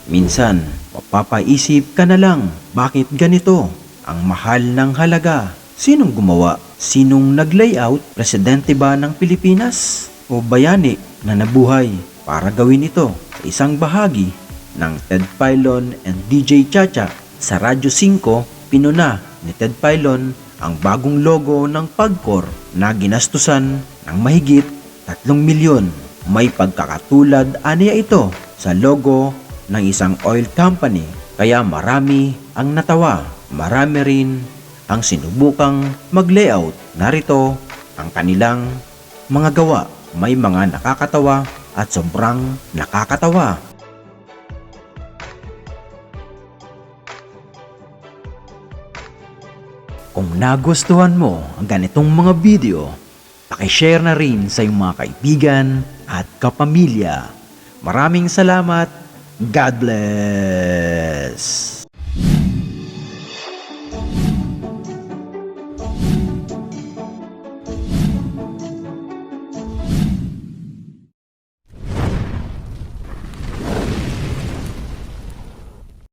Minsan, mapapaisip ka na lang, bakit ganito? Ang mahal ng halaga. Sinong gumawa? Sinong nag-layout? Presidente ba ng Pilipinas? O bayani na nabuhay para gawin ito sa isang bahagi ng Ted Filon and DJ Chacha? Sa Radyo 5, pinuna ni Ted Filon ang bagong logo ng Pagcor na ginastusan ng mahigit 3 milyon. May pagkakatulad aniya ito sa logo ng isang oil company, kaya marami ang natawa. Marami rin ang sinubukang mag-layout. Narito ang kanilang mga gawa. May mga nakakatawa at sobrang nakakatawa. Kung nagustuhan mo ang ganitong mga video, pakishare na rin sa iyong mga kaibigan at kapamilya. Maraming salamat. God bless!